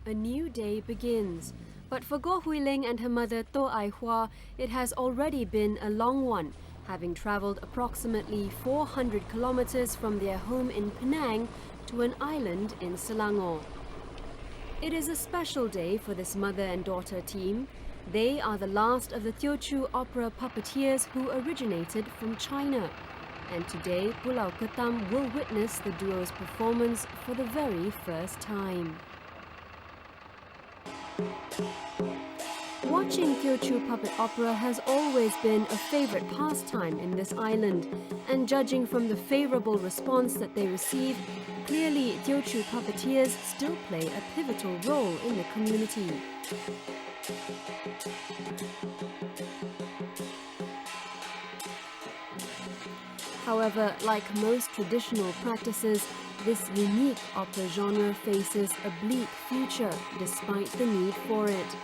A new day begins, but for Goh Hui-ling and her mother To Ai-hua, it has already been a long one, having travelled approximately 400 kilometres from their home in Penang to an island in Selangor. It is a special day for this mother and daughter team. They are the last of the Teochew opera puppeteers who originated from China. And today, Pulau Ketam will witness the duo's performance for the very first time. Watching Teochew puppet opera has always been a favourite pastime in this island, and judging from the favourable response that they receive, clearly Teochew puppeteers still play a pivotal role in the community. However, like most traditional practices, this unique opera genre faces a bleak future despite the need for it.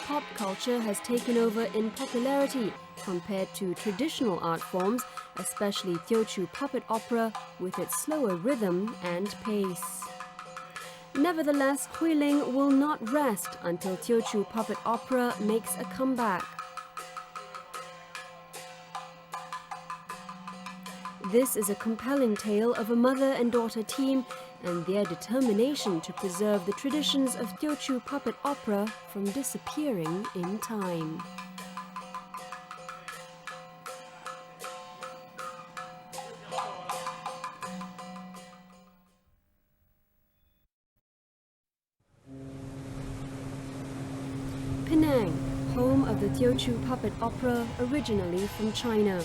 Pop culture has taken over in popularity compared to traditional art forms, especially Teochew puppet opera with its slower rhythm and pace. Nevertheless, Hui-ling will not rest until Teochew puppet opera makes a comeback. This is a compelling tale of a mother and daughter team and their determination to preserve the traditions of Teochew puppet opera from disappearing in time. Penang, home of the Teochew puppet opera, originally from China.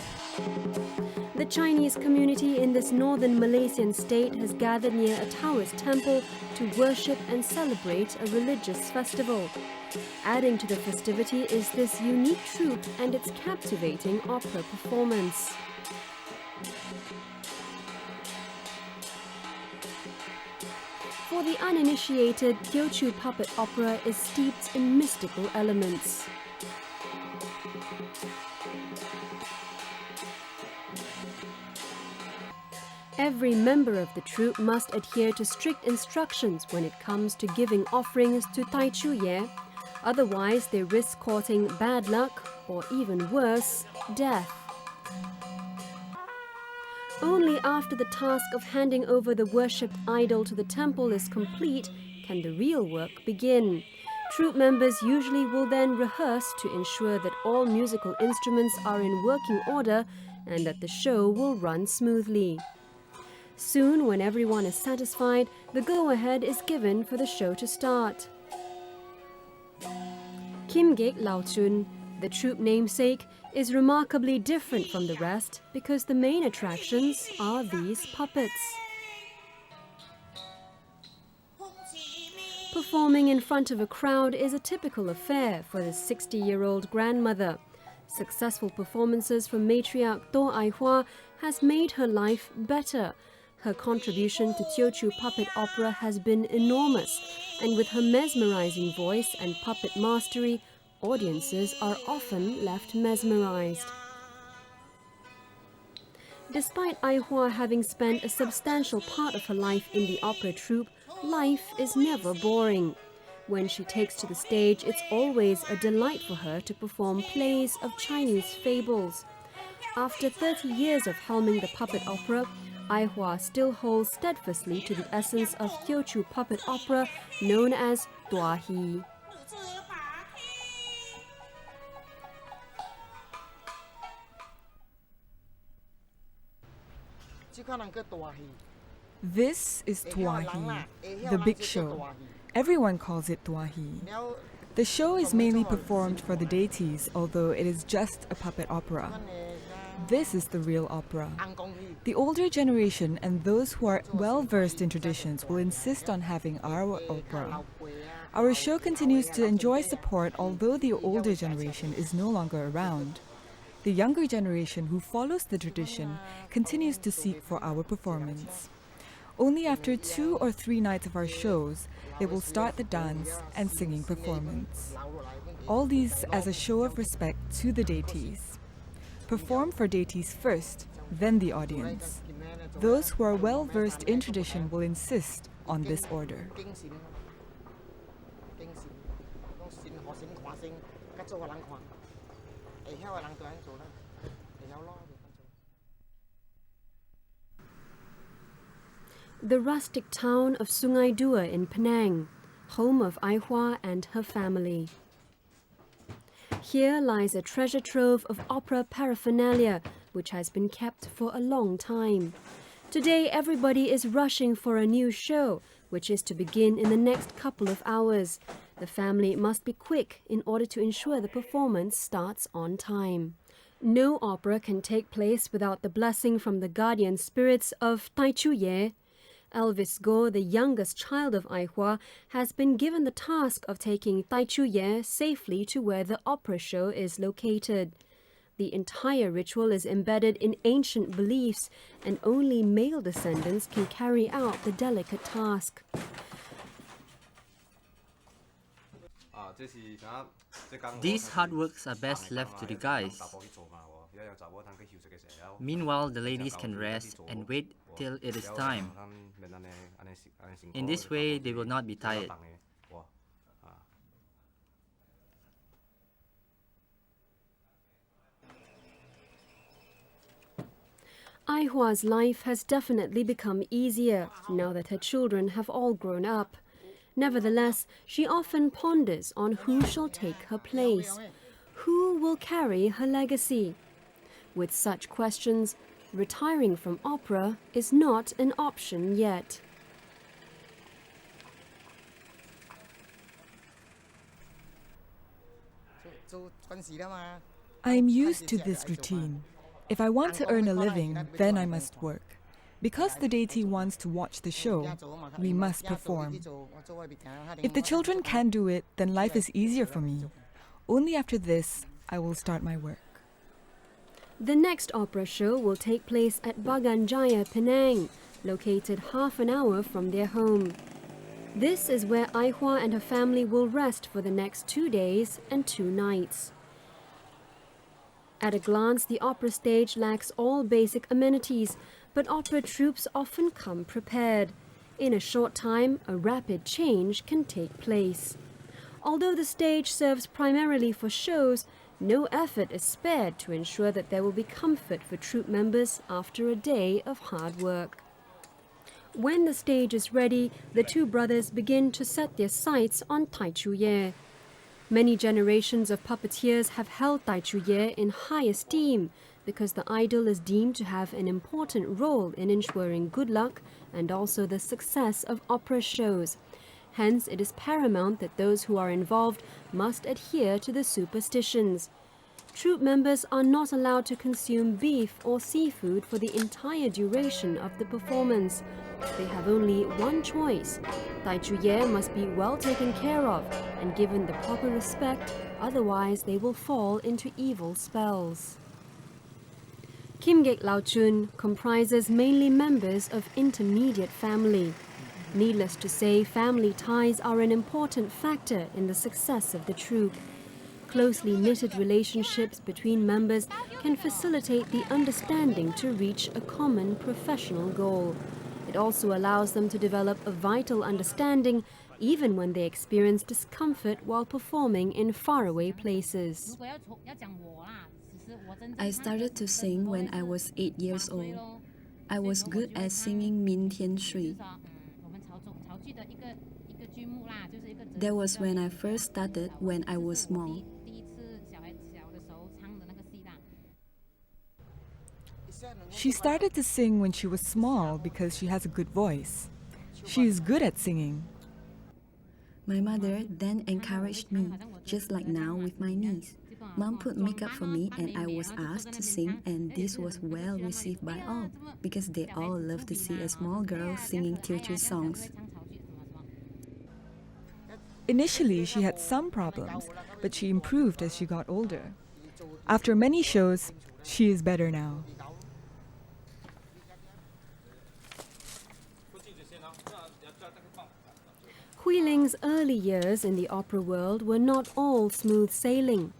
The Chinese community in this northern Malaysian state has gathered near a Taoist temple to worship and celebrate a religious festival. Adding to the festivity is this unique troupe and its captivating opera performance. For the uninitiated, Teochew puppet opera is steeped in mystical elements. Every member of the troupe must adhere to strict instructions when it comes to giving offerings to Tai Chu Ye, otherwise they risk courting bad luck or even worse, death. Only after the task of handing over the worshipped idol to the temple is complete can the real work begin. Troupe members usually will then rehearse to ensure that all musical instruments are in working order and that the show will run smoothly. Soon, when everyone is satisfied, the go-ahead is given for the show to start. Kim Gek Lao Chun, the troupe namesake, is remarkably different from the rest because the main attractions are these puppets. Performing in front of a crowd is a typical affair for the 60-year-old grandmother. Successful performances from matriarch To Ai-hua has made her life better. Her contribution to Teochew puppet opera has been enormous, and with her mesmerizing voice and puppet mastery, audiences are often left mesmerized. Despite Ai-hua having spent a substantial part of her life in the opera troupe, life is never boring. When she takes to the stage, it's always a delight for her to perform plays of Chinese fables. After 30 years of helming the puppet opera, Ai-hua still holds steadfastly to the essence of Teochew puppet opera known as Dua Hi. This is Dua Hi, the big show. Everyone calls it Dua Hi. The show is mainly performed for the deities, although it is just a puppet opera. This is the real opera. The older generation and those who are well-versed in traditions will insist on having our opera. Our show continues to enjoy support although the older generation is no longer around. The younger generation who follows the tradition continues to seek for our performance. Only after 2 or 3 nights of our shows, they will start the dance and singing performance. All these as a show of respect to the deities. Perform for deities first, then the audience. Those who are well-versed in tradition will insist on this order. The rustic town of Sungai Dua in Penang, home of Ai Hua and her family. Here lies a treasure trove of opera paraphernalia, which has been kept for a long time. Today, everybody is rushing for a new show, which is to begin in the next couple of hours. The family must be quick in order to ensure the performance starts on time. No opera can take place without the blessing from the guardian spirits of Tai Chu Ye. Elvis Go, the youngest child of Ai Hua, has been given the task of taking Tai Chu Ye safely to where the opera show is located. The entire ritual is embedded in ancient beliefs, and only male descendants can carry out the delicate task. These hard works are best left to the guys. Meanwhile, the ladies can rest and wait till it is time. In this way, they will not be tired. Ai Hua's life has definitely become easier now that her children have all grown up. Nevertheless, she often ponders on who shall take her place. Who will carry her legacy? With such questions, retiring from opera is not an option yet. I'm used to this routine. If I want to earn a living, then I must work. Because the deity wants to watch the show, we must perform. If the children can do it, then life is easier for me. Only after this, I will start my work. The next opera show will take place at Bagan Jaya, Penang, located half an hour from their home. This is where Ai Hua and her family will rest for the next 2 days and 2 nights. At a glance, the opera stage lacks all basic amenities, but opera troupes often come prepared. In a short time, a rapid change can take place. Although the stage serves primarily for shows, no effort is spared to ensure that there will be comfort for troupe members after a day of hard work. When the stage is ready, the two brothers begin to set their sights on Tai Chu Ye. Many generations of puppeteers have held Tai Chu Ye in high esteem because the idol is deemed to have an important role in ensuring good luck and also the success of opera shows. Hence, it is paramount that those who are involved must adhere to the superstitions. Troupe members are not allowed to consume beef or seafood for the entire duration of the performance. They have only one choice. Tai Chu Ye must be well taken care of and given the proper respect, otherwise they will fall into evil spells. Kim Gek Lao Chun comprises mainly members of intermediate family. Needless to say, family ties are an important factor in the success of the troupe. Closely knitted relationships between members can facilitate the understanding to reach a common professional goal. It also allows them to develop a vital understanding even when they experience discomfort while performing in faraway places. I started to sing when I was 8 years old. I was good at singing Min Tian Shui. That was when I first started when I was small. She started to sing when she was small because she has a good voice. She is good at singing. My mother then encouraged me, just like now with my niece. Mom put makeup for me and I was asked to sing, and this was well received by all because they all love to see a small girl singing Teochew songs. Initially, she had some problems, but she improved as she got older. After many shows, she is better now. Hui Ling's early years in the opera world were not all smooth sailing.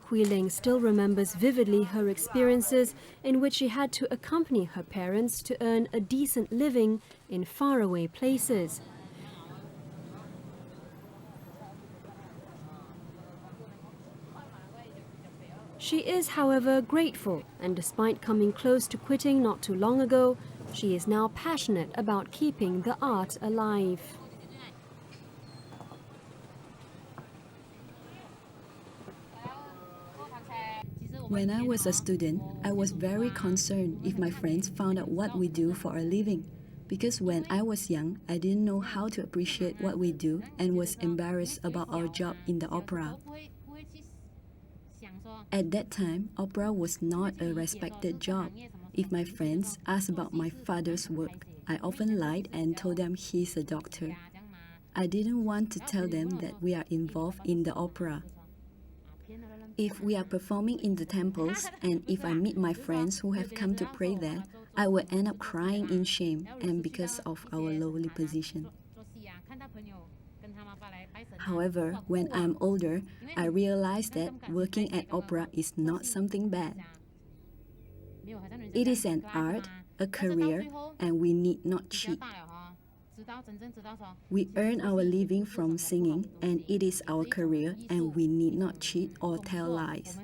Hui Ling still remembers vividly her experiences in which she had to accompany her parents to earn a decent living in faraway places. She is, however, grateful, and despite coming close to quitting not too long ago, she is now passionate about keeping the art alive. When I was a student, I was very concerned if my friends found out what we do for a living. Because when I was young, I didn't know how to appreciate what we do and was embarrassed about our job in the opera. At that time, opera was not a respected job. If my friends asked about my father's work, I often lied and told them he's a doctor. I didn't want to tell them that we are involved in the opera. If we are performing in the temples, and if I meet my friends who have come to pray there, I will end up crying in shame and because of our lowly position. However, when I'm older, I realize that working at opera is not something bad. It is an art, a career, and we need not cheat. We earn our living from singing, and it is our career, and we need not cheat or tell lies.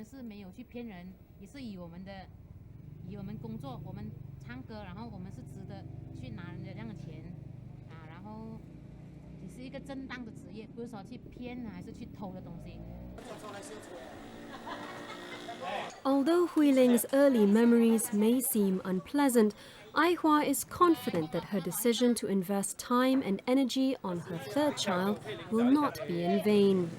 Although Huiling's early memories may seem unpleasant, Ai Hua is confident that her decision to invest time and energy on her third child will not be in vain.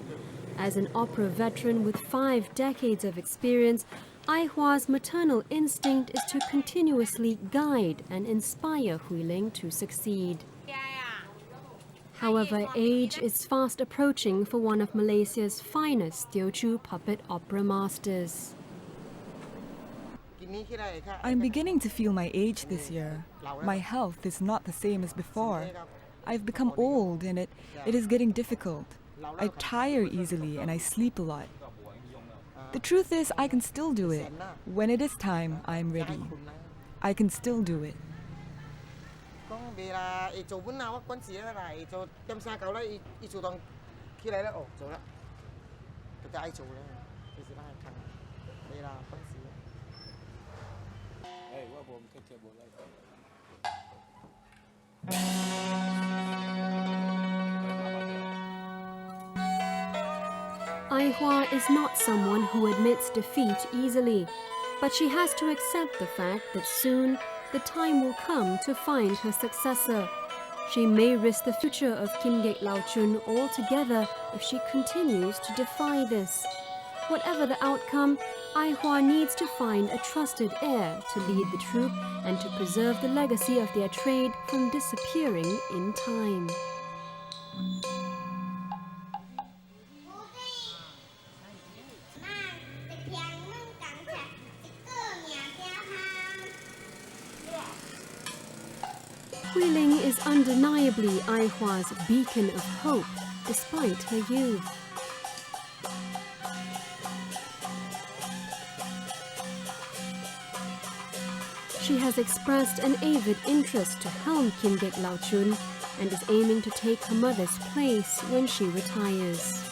As an opera veteran with 5 decades of experience, Ai Hua's maternal instinct is to continuously guide and inspire Huiling to succeed. However, age is fast approaching for one of Malaysia's finest Teochew puppet opera masters. I'm beginning to feel my age this year. My health is not the same as before. I've become old and it is getting difficult. I tire easily and I sleep a lot. The truth is, I can still do it. When it is time, I'm ready. I can still do it. Ai Hua is not someone who admits defeat easily, but she has to accept the fact that soon the time will come to find her successor. She may risk the future of Kim Gek Lao Chun altogether if she continues to defy this. Whatever the outcome, Ai Hua needs to find a trusted heir to lead the troupe and to preserve the legacy of their trade from disappearing in time. Huiling is undeniably Ai Hua's beacon of hope, despite her youth. She has expressed an avid interest to helm Kim Gek Lao Chun and is aiming to take her mother's place when she retires.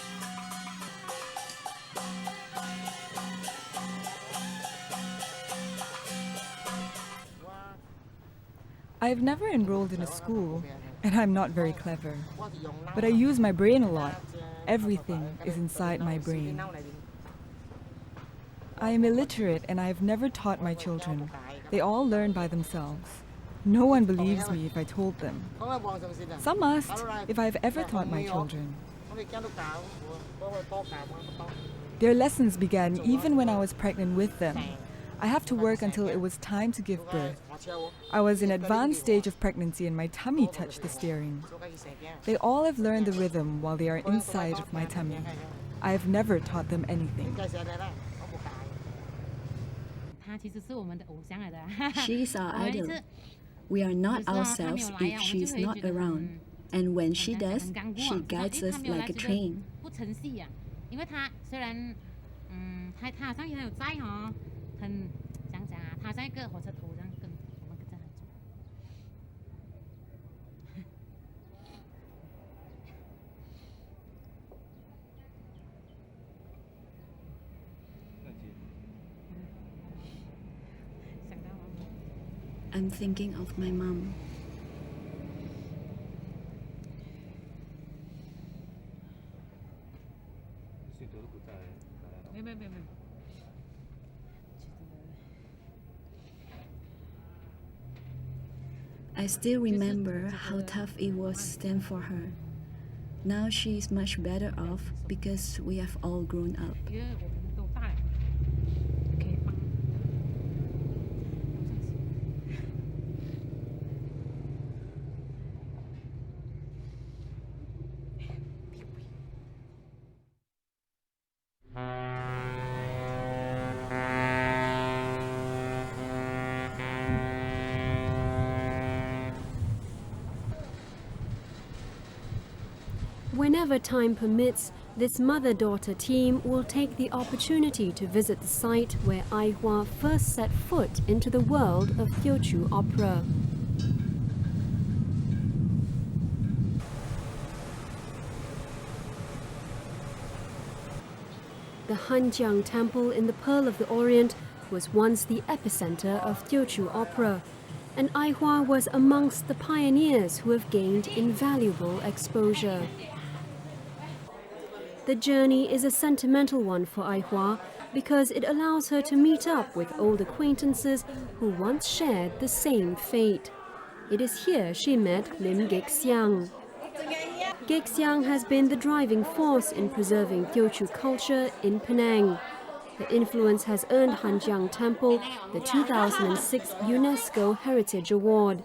I've never enrolled in a school, and I'm not very clever. But I use my brain a lot. Everything is inside my brain. I am illiterate and I've never taught my children. They all learn by themselves. No one believes me if I told them. Some asked if I've ever taught my children. Their lessons began even when I was pregnant with them. I have to work until it was time to give birth. I was in advanced stage of pregnancy and my tummy touched the steering. They all have learned the rhythm while they are inside of my tummy. I have never taught them anything. She is our idol. We are not ourselves if she is not around. And when she does, she guides us like a train. I'm thinking of my mom. I still remember how tough it was then for her. Now she is much better off because we have all grown up. Whenever time permits, this mother-daughter team will take the opportunity to visit the site where Ai Hua first set foot into the world of Teochew opera. The Hanjiang Temple in the Pearl of the Orient was once the epicenter of Teochew opera, and Ai Hua was amongst the pioneers who have gained invaluable exposure. The journey is a sentimental one for Ai Hua because it allows her to meet up with old acquaintances who once shared the same fate. It is here she met Lim Gexiang. Gexiang has been the driving force in preserving Teochew culture in Penang. Her influence has earned Hanjiang Temple the 2006 UNESCO Heritage Award.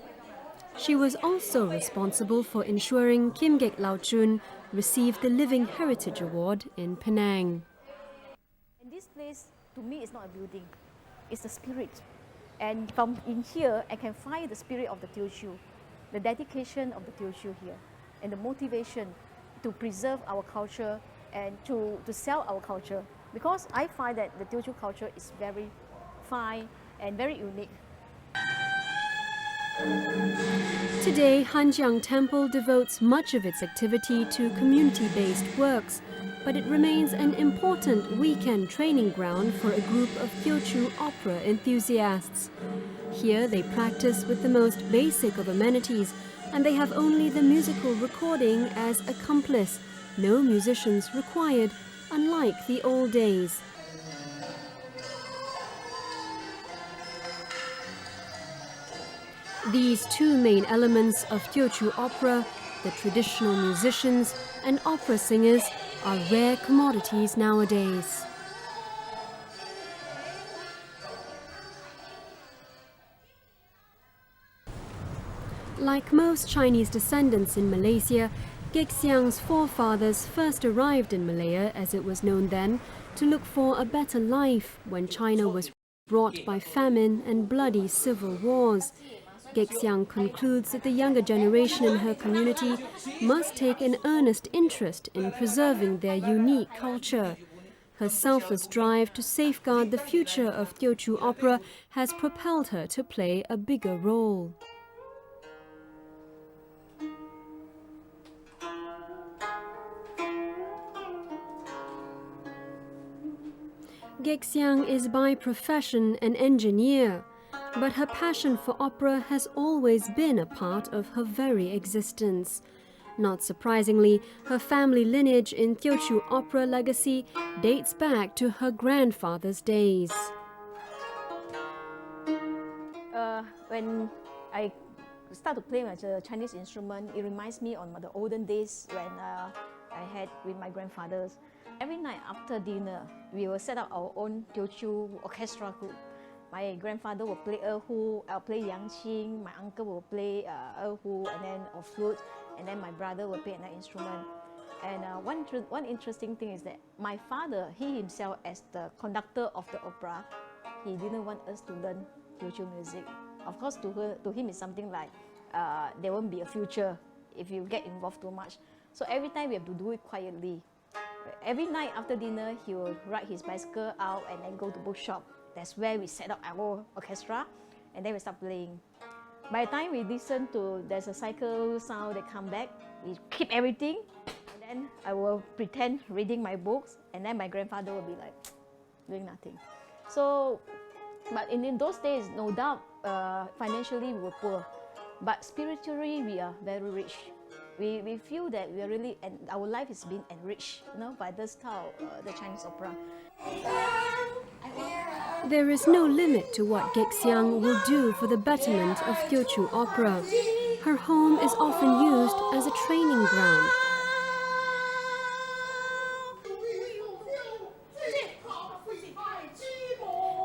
She was also responsible for ensuring Kim Gek Lao Chun received the Living Heritage Award in Penang. And this place, to me, is not a building. It's the spirit. And from in here, I can find the spirit of the Teochew, the dedication of the Teochew here, and the motivation to preserve our culture and to sell our culture. Because I find that the Teochew culture is very fine and very unique. Today, Hanjiang Temple devotes much of its activity to community-based works, but it remains an important weekend training ground for a group of Teochew opera enthusiasts. Here they practice with the most basic of amenities, and they have only the musical recording as accomplice, no musicians required, unlike the old days. These two main elements of Teochew opera, the traditional musicians and opera singers, are rare commodities nowadays. Like most Chinese descendants in Malaysia, Gexiang's forefathers first arrived in Malaya, as it was known then, to look for a better life when China was brought by famine and bloody civil wars. Gexiang concludes that the younger generation in her community must take an earnest interest in preserving their unique culture. Her selfless drive to safeguard the future of Teochew opera has propelled her to play a bigger role. Gexiang is by profession an engineer, but her passion for opera has always been a part of her very existence. Not surprisingly, her family lineage in Teochew opera legacy dates back to her grandfather's days. When I start to play a Chinese instrument, it reminds me of the olden days when I had with my grandfathers. Every night after dinner, we will set up our own Teochew orchestra group. My grandfather will play erhu, I'll play yangqing, my uncle will play erhu and then or flute, and then my brother will play another instrument. And one interesting thing is that my father, he himself as the conductor of the opera, he didn't want us to learn Teochew music. Of course, to him it's something like there won't be a future if you get involved too much. So every time we have to do it quietly. Every night after dinner, he will ride his bicycle out and then go to bookshop. That's where we set up our orchestra, and then we start playing. By the time we listen to, there's a cycle sound that come back, we keep everything, and then I will pretend reading my books, and then my grandfather will be like, doing nothing. So But in those days, no doubt, financially we were poor, but spiritually we are very rich. We feel that we are really, and our life is being enriched, by the style, the Chinese opera. There is no limit to what Gexiang will do for the betterment of Teochew opera. Her home is often used as a training ground.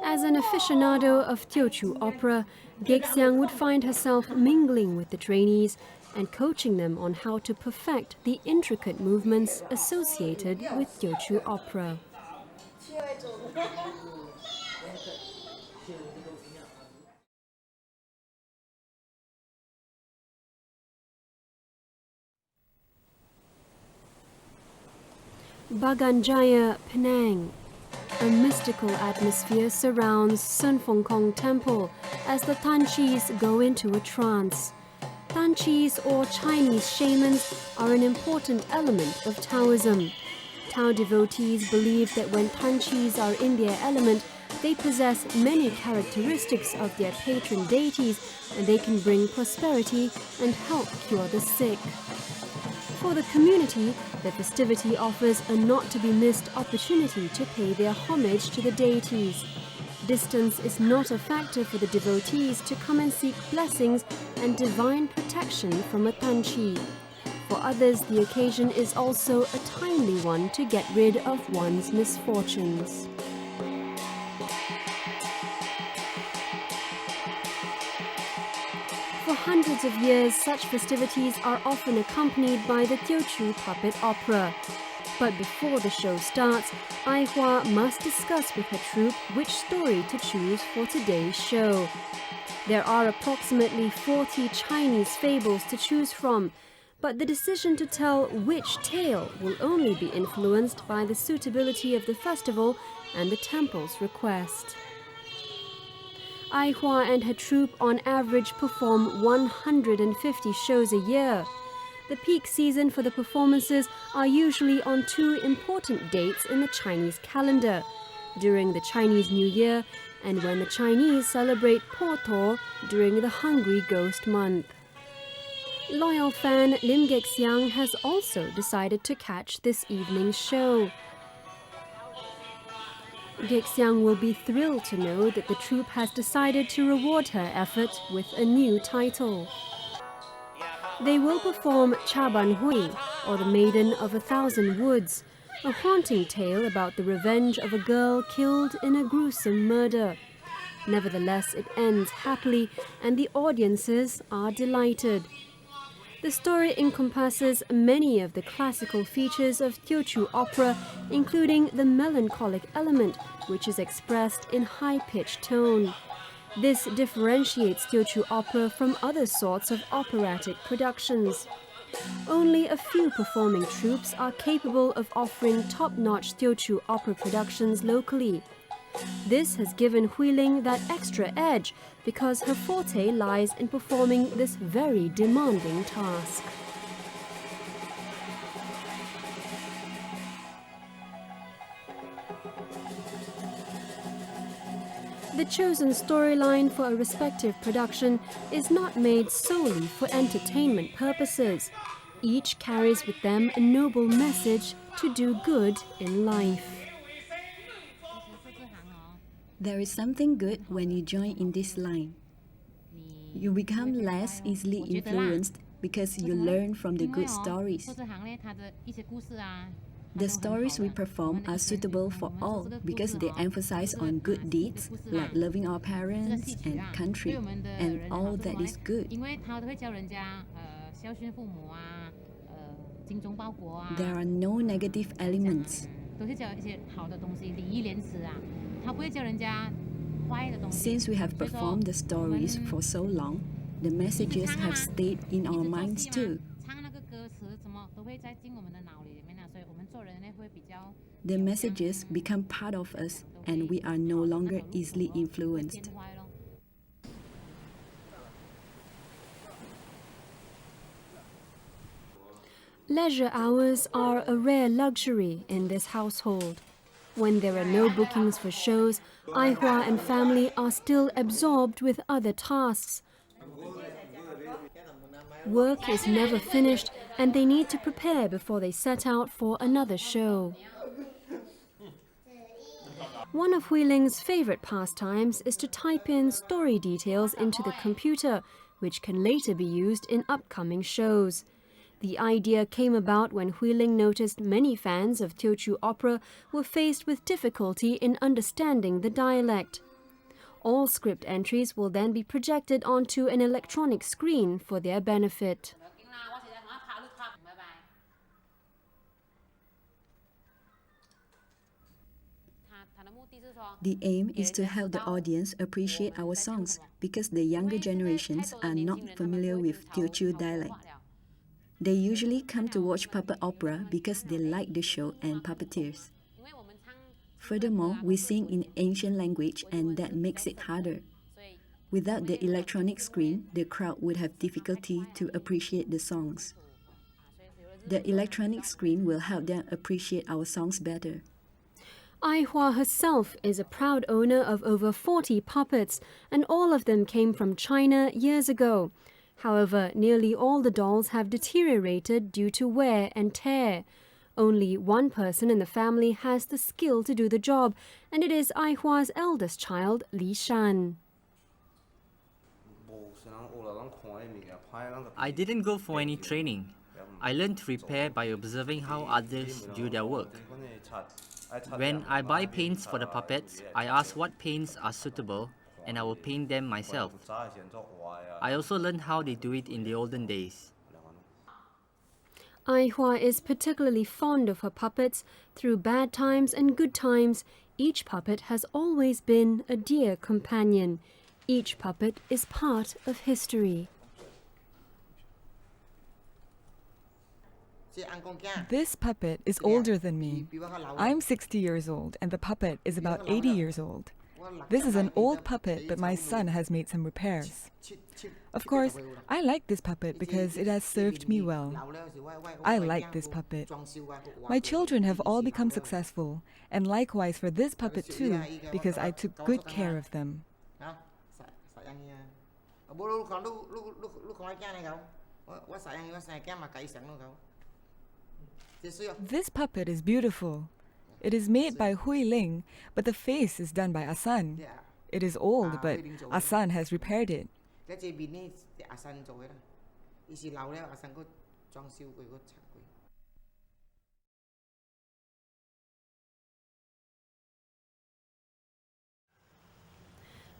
As an aficionado of Teochew opera, Gexiang would find herself mingling with the trainees and coaching them on how to perfect the intricate movements associated with Teochew opera. Baganjaya, Penang. A mystical atmosphere surrounds Sun Fong Kong Temple as the Tanchis go into a trance. Tanchis, or Chinese shamans, are an important element of Taoism. Tao devotees believe that when Tanchis are in their element, they possess many characteristics of their patron deities and they can bring prosperity and help cure the sick. For the community, the festivity offers a not-to-be-missed opportunity to pay their homage to the deities. Distance is not a factor for the devotees to come and seek blessings and divine protection from a Tanchi. For others, the occasion is also a timely one to get rid of one's misfortunes. For hundreds of years, such festivities are often accompanied by the Teochew puppet opera. But before the show starts, Ai Hua must discuss with her troupe which story to choose for today's show. There are approximately 40 Chinese fables to choose from, but the decision to tell which tale will only be influenced by the suitability of the festival and the temple's request. Ai Hua and her troupe on average perform 150 shows a year. The peak season for the performances are usually on two important dates in the Chinese calendar, during the Chinese New Year and when the Chinese celebrate Po To during the Hungry Ghost Month. Loyal fan Lim Gexiang has also decided to catch this evening's show. Gexiang will be thrilled to know that the troupe has decided to reward her effort with a new title. They will perform Cha Ban Hui, or the Maiden of 1,000 Woods, a haunting tale about the revenge of a girl killed in a gruesome murder. Nevertheless, it ends happily and the audiences are delighted. The story encompasses many of the classical features of Teochew opera, including the melancholic element, which is expressed in high-pitched tone. This differentiates Teochew opera from other sorts of operatic productions. Only a few performing troupes are capable of offering top-notch Teochew opera productions locally. This has given Huiling that extra edge because her forte lies in performing this very demanding task. The chosen storyline for a respective production is not made solely for entertainment purposes. Each carries with them a noble message to do good in life. There is something good when you join in this line. You become less easily influenced because you learn from the good stories. The stories we perform are suitable for all because they emphasize on good deeds like loving our parents and country and all that is good. There are no negative elements. Since we have performed the stories for so long, the messages have stayed in our minds too. The messages become part of us and we are no longer easily influenced. Leisure hours are a rare luxury in this household. When there are no bookings for shows, Ai Hua and family are still absorbed with other tasks. Work is never finished and they need to prepare before they set out for another show. One of Hui Ling's favorite pastimes is to type in story details into the computer, which can later be used in upcoming shows. The idea came about when Hui Ling noticed many fans of Teochew opera were faced with difficulty in understanding the dialect. All script entries will then be projected onto an electronic screen for their benefit. The aim is to help the audience appreciate our songs because the younger generations are not familiar with Teochew dialect. They usually come to watch puppet opera because they like the show and puppeteers. Furthermore, we sing in ancient language and that makes it harder. Without the electronic screen, the crowd would have difficulty to appreciate the songs. The electronic screen will help them appreciate our songs better. Ai Hua herself is a proud owner of over 40 puppets, and all of them came from China years ago. However, nearly all the dolls have deteriorated due to wear and tear. Only one person in the family has the skill to do the job, and it is Ai Hua's eldest child, Li Shan. I didn't go for any training. I learned to repair by observing how others do their work. When I buy paints for the puppets, I ask what paints are suitable and I will paint them myself. I also learned how they do it in the olden days. Ai Hua is particularly fond of her puppets. Through bad times and good times, each puppet has always been a dear companion. Each puppet is part of history. This puppet is older than me. I'm 60 years old and the puppet is about 80 years old. This is an old puppet, but my son has made some repairs. Of course, I like this puppet because it has served me well. I like this puppet. My children have all become successful, and likewise for this puppet too, because I took good care of them. This puppet is beautiful. It is made by Hui Ling, but the face is done by Asan. It is old, but Asan has repaired it.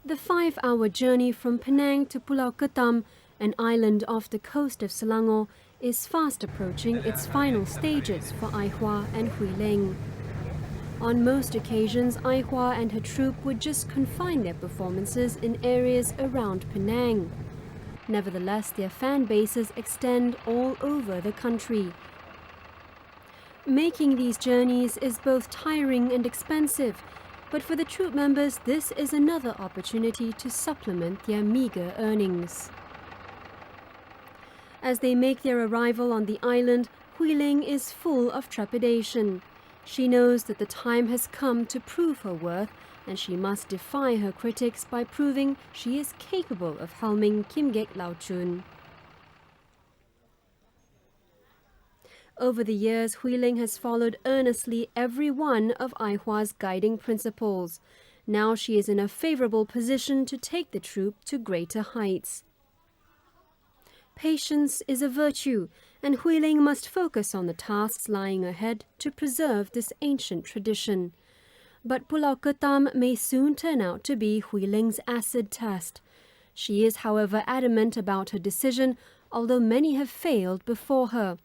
The 5-hour journey from Penang to Pulau Ketam, an island off the coast of Selangor, is fast approaching its final stages for Ai Hua and Hui Ling. On most occasions, Ai Hua and her troupe would just confine their performances in areas around Penang. Nevertheless, their fan bases extend all over the country. Making these journeys is both tiring and expensive, but for the troupe members, this is another opportunity to supplement their meager earnings. As they make their arrival on the island, Hui Ling is full of trepidation. She knows that the time has come to prove her worth, and she must defy her critics by proving she is capable of helming Kim Gek Lao Chun. Over the years, Hui Ling has followed earnestly every one of Ai Hua's guiding principles. Now she is in a favorable position to take the troupe to greater heights. Patience is a virtue, and Hui Ling must focus on the tasks lying ahead to preserve this ancient tradition. But Pulau Ketam may soon turn out to be Hui Ling's acid test. She is, however, adamant about her decision, although many have failed before her.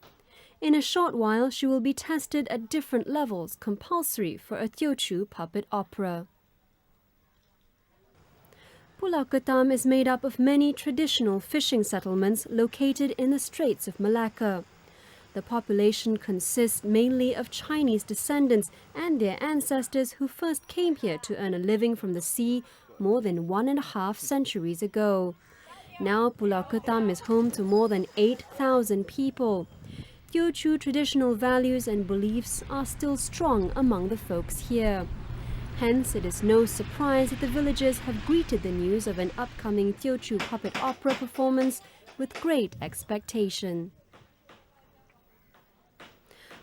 In a short while, she will be tested at different levels, compulsory for a Teochew puppet opera. Pulau Ketam is made up of many traditional fishing settlements located in the Straits of Malacca. The population consists mainly of Chinese descendants and their ancestors who first came here to earn a living from the sea more than 1.5 centuries ago. Now Pulau Ketam is home to more than 8,000 people. Teochew traditional values and beliefs are still strong among the folks here. Hence, it is no surprise that the villagers have greeted the news of an upcoming Teochew puppet opera performance with great expectation.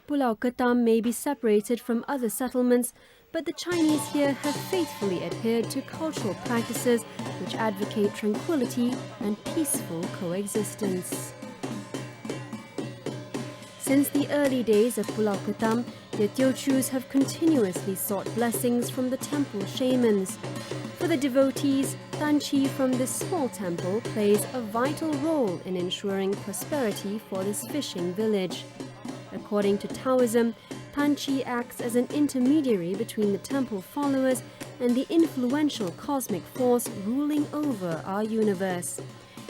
Pulau Ketam may be separated from other settlements, but the Chinese here have faithfully adhered to cultural practices which advocate tranquility and peaceful coexistence. Since the early days of Pulau Ketam, the Teochews have continuously sought blessings from the temple shamans. For the devotees, Tanchi from this small temple plays a vital role in ensuring prosperity for this fishing village. According to Taoism, Tanchi acts as an intermediary between the temple followers and the influential cosmic force ruling over our universe.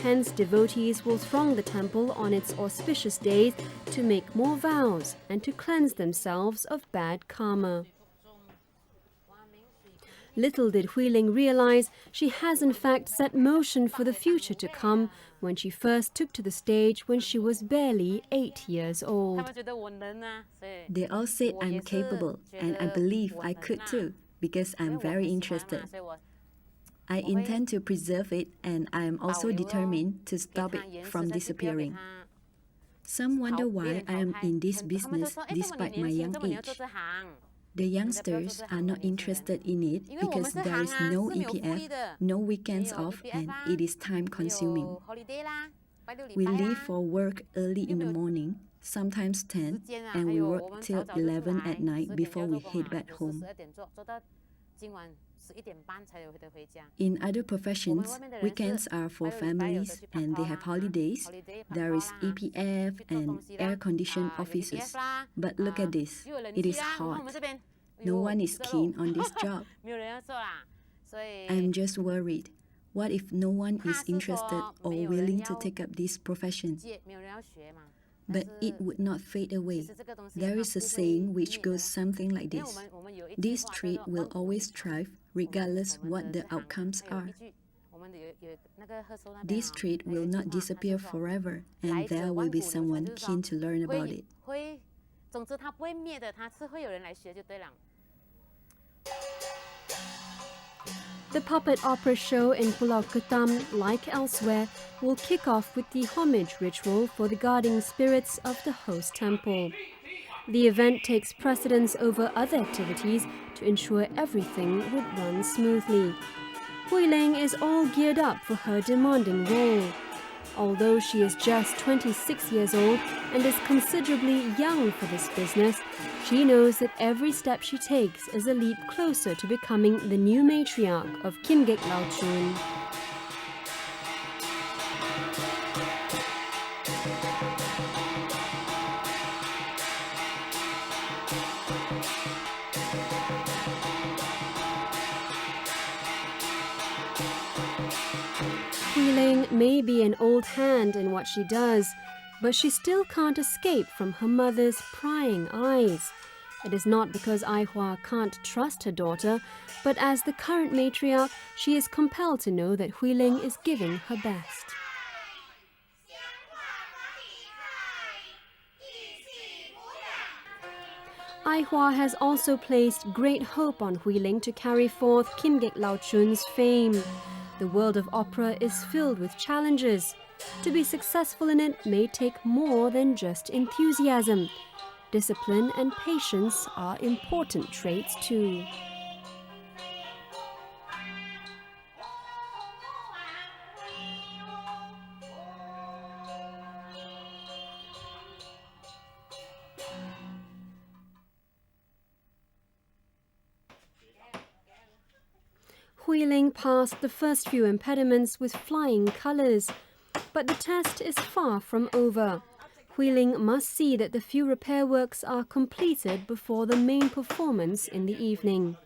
Hence, devotees will throng the temple on its auspicious days to make more vows and to cleanse themselves of bad karma. Little did Huiling realize she has in fact set motion for the future to come when she first took to the stage when she was barely 8 years old. They all said I'm capable, and I believe I could too, because I'm very interested. I intend to preserve it, and I am also determined to stop it from disappearing. Some wonder why I am in this business despite my young age. The youngsters are not interested in it because there is no EPF, no weekends off, and it is time-consuming. We leave for work early in the morning, sometimes 10, and we work till 11 at night before we head back home. In other professions, weekends are for families and they have holidays. There is EPF and air-conditioned offices. But look at this, it is hot. No one is keen on this job. I'm just worried. What if no one is interested or willing to take up this profession? But it would not fade away. There is a saying which goes something like this. This trade will always thrive regardless what the outcomes are. This trade will not disappear forever, and there will be someone keen to learn about it. The puppet opera show in Pulau Ketam, like elsewhere, will kick off with the homage ritual for the guardian spirits of the host temple. The event takes precedence over other activities to ensure everything would run smoothly. Huiling is all geared up for her demanding role. Although she is just 26 years old and is considerably young for this business, she knows that every step she takes is a leap closer to becoming the new matriarch of Kimgek Lao Chun. Huiling may be an old hand in what she does, but she still can't escape from her mother's prying eyes. It is not because Ai Hua can't trust her daughter, but as the current matriarch, she is compelled to know that Huiling is giving her best. Ai Hua has also placed great hope on Huiling to carry forth Kimgek Lao Chun's fame. The world of opera is filled with challenges. To be successful in it may take more than just enthusiasm. Discipline and patience are important traits too. Huiling passed the first few impediments with flying colours, but the test is far from over. Huiling must see that the few repair works are completed before the main performance in the evening.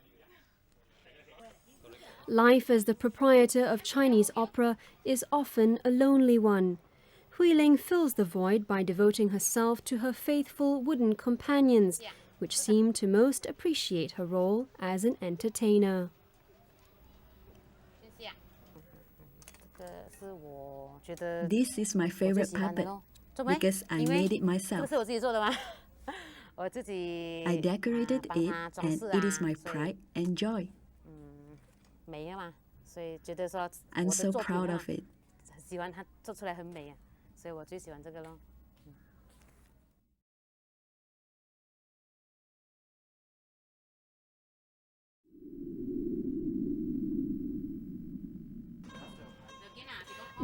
Life as the proprietor of Chinese opera is often a lonely one. Huiling fills the void by devoting herself to her faithful wooden companions, which seem to most appreciate her role as an entertainer. This is my favorite puppet. because I made it myself. 这个是我自己做的吗？我自己 I decorated 帮 it 它装 and 饰 it is my 所以 pride and joy. 美啊嘛，所以觉得说 I'm 我 so 的作品 proud 啊 of it. 喜欢它做出来很美啊，所以我最喜欢这个咯。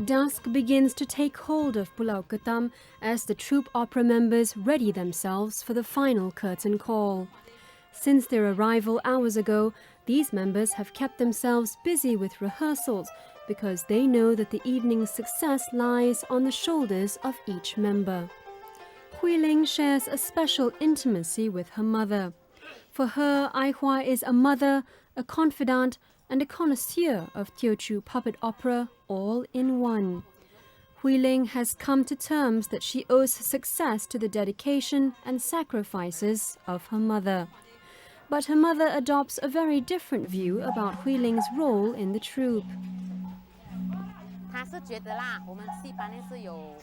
Dusk begins to take hold of Pulau Ketam as the troupe opera members ready themselves for the final curtain call. Since their arrival hours ago, these members have kept themselves busy with rehearsals because they know that the evening's success lies on the shoulders of each member. Hui Ling shares a special intimacy with her mother. For her, Ai Hua is a mother, a confidant, and a connoisseur of Teochew puppet opera all in one. Hui Ling has come to terms that she owes her success to the dedication and sacrifices of her mother. But her mother adopts a very different view about Hui Ling's role in the troupe. 他是觉得啦，我们戏班内是有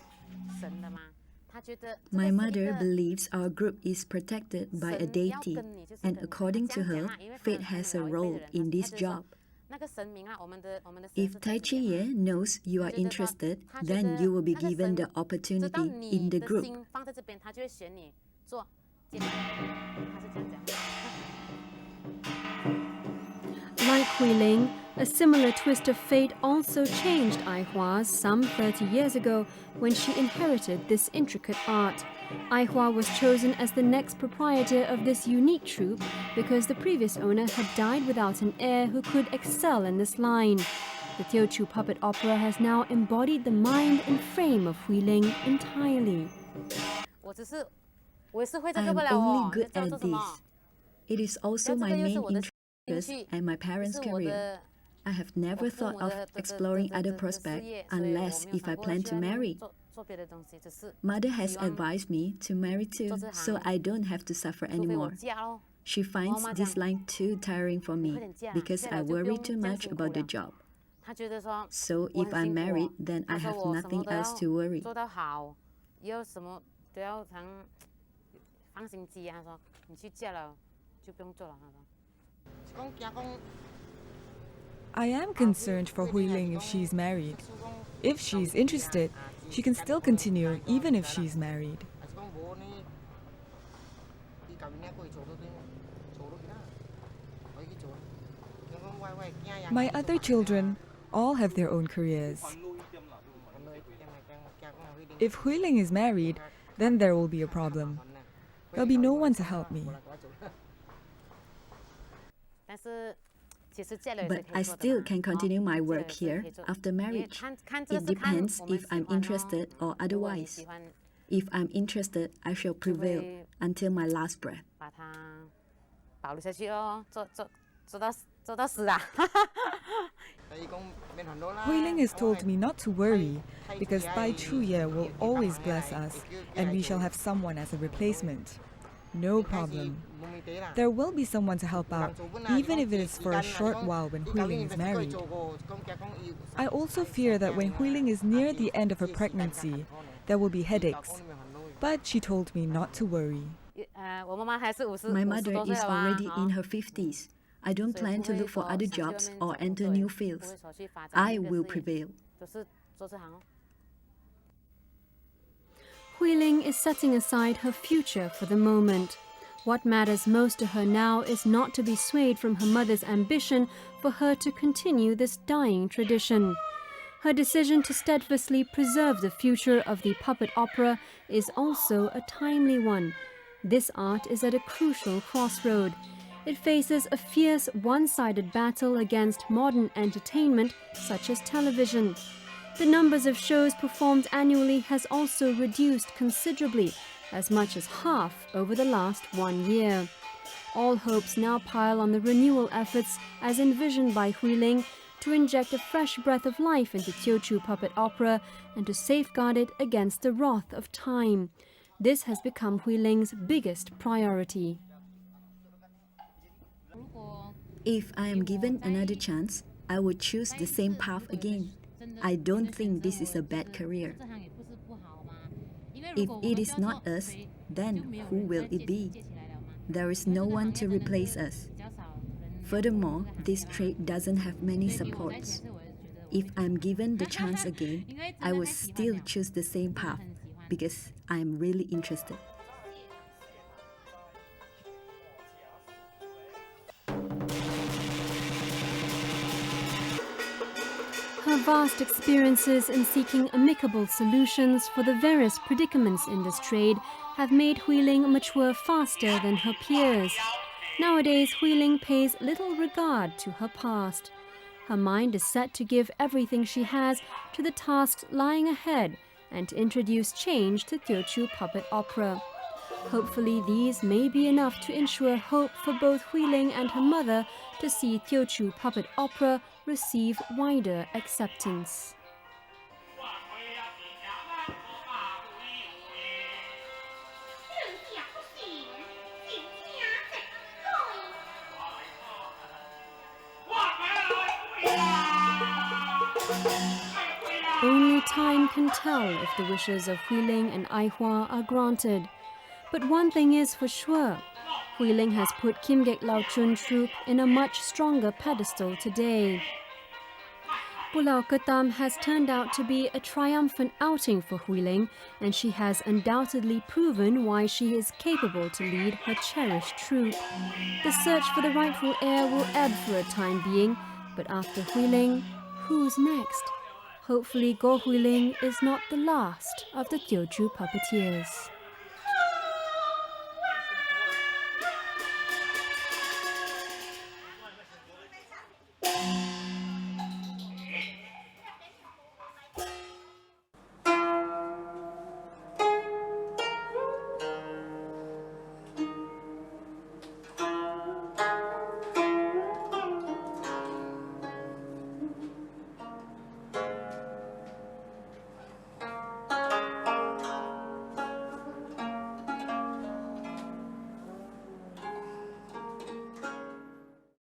神的嘛，他觉得 My mother believes our group is protected by a deity, and according to her, fate has a role in this job. 那个神明啦，我们的 If Tai Chi Ye knows you are interested, then you will be given the opportunity in the group. 放在这边，他就会选你做接他是这样讲。 Like Hui Ling, a similar twist of fate also changed Ai Hua's some 30 years ago when she inherited this intricate art. Ai Hua was chosen as the next proprietor of this unique troupe because the previous owner had died without an heir who could excel in this line. The Teochew puppet opera has now embodied the mind and frame of Hui Ling entirely. 我也是会这 I 个 am 不了 only 哦， good 你知道 at 做什么？ this. It is also my 这个又 main 是我的 interest and my parents' 是我 career. 的 I have never thought of exploring other prospects unless if I plan to marry. 做别的东西，只是 Mother has advised me to marry too, so I don't have to suffer 除非我 anymore. 嫁咯。 She finds Mama this 讲 line too tiring for me because I worry too much about the job. 他觉得说 So 我 if 很 I'm 辛苦 married, 哦 then I 他说 have 我什么 nothing 都 else 要 to worry. 做到好，要什么都要放心机啊。他说你去嫁了就不用做了。他说。 I am concerned for Hui Ling if she's married. If she's interested, she can still continue even if she's married. My other children all have their own careers. If Hui Ling is married, then there will be a problem. There'll be no one to help me. 但是其实嫁了也是 But 可 I 以做的 still 嘛 can continue my 嫁了 work 也是可 here 以做 after 因为 marriage. 看这 It 个是看 depends 我们 if 喜 I'm 欢咯 interested or 如果你 otherwise. 喜欢 If I'm interested, I shall prevail until my last breath. 把它保留下去咯，做到死啊！ Hui Ling has told me not to worry because Tai Chu Ye will always bless us and we shall have someone as a replacement. No problem. There will be someone to help out, even if it is for a short while when Hui Ling is married. I also fear that when Hui Ling is near the end of her pregnancy, there will be headaches. But she told me not to worry. 我妈妈还是50 My 50 mother 多岁 is 了吧 already in her 50s. I don't plan to look for other jobs or enter new fields. I will prevail. 都是做这行哦。 Hui Ling is setting aside her future for the moment. What matters most to her now is not to be swayed from her mother's ambition for her to continue this dying tradition. Her decision to steadfastly preserve the future of the puppet opera is also a timely one. This art is at a crucial crossroad. It faces a fierce one-sided battle against modern entertainment such as television. The numbers of shows performed annually has also reduced considerably, as much as half over the last 1 year. All hopes now pile on the renewal efforts as envisioned by Hui Ling to inject a fresh breath of life into Teochew puppet opera and to safeguard it against the wrath of time. This has become Hui Ling's biggest priority. If I am given another chance, I would choose the same path again. I don't think this is a bad career. If it is not us, then who will it be? There is no one to replace us. Furthermore, this trade doesn't have many supports. If I'm given the chance again, I will still choose the same path because I'm really interested. Her vast experiences in seeking amicable solutions for the various predicaments in this trade have made Hui Ling mature faster than her peers. Nowadays, Hui Ling pays little regard to her past. Her mind is set to give everything she has to the tasks lying ahead and to introduce change to Teochew puppet opera. Hopefully, these may be enough to ensure hope for both Hui Ling and her mother to see Teochew puppet opera receive wider acceptance. Only time can tell if the wishes of Hui Ling and Ai Hua are granted. But one thing is for sure, Hui Ling has put Kim Gek Lao Chun troupe in a much stronger pedestal today. Pulau Ketam has turned out to be a triumphant outing for Hui Ling, and she has undoubtedly proven why she is capable to lead her cherished troupe. The search for the rightful heir will ebb for a time being, but after Hui Ling, who's next? Hopefully, Go Hui Ling is not the last of the Teochew puppeteers.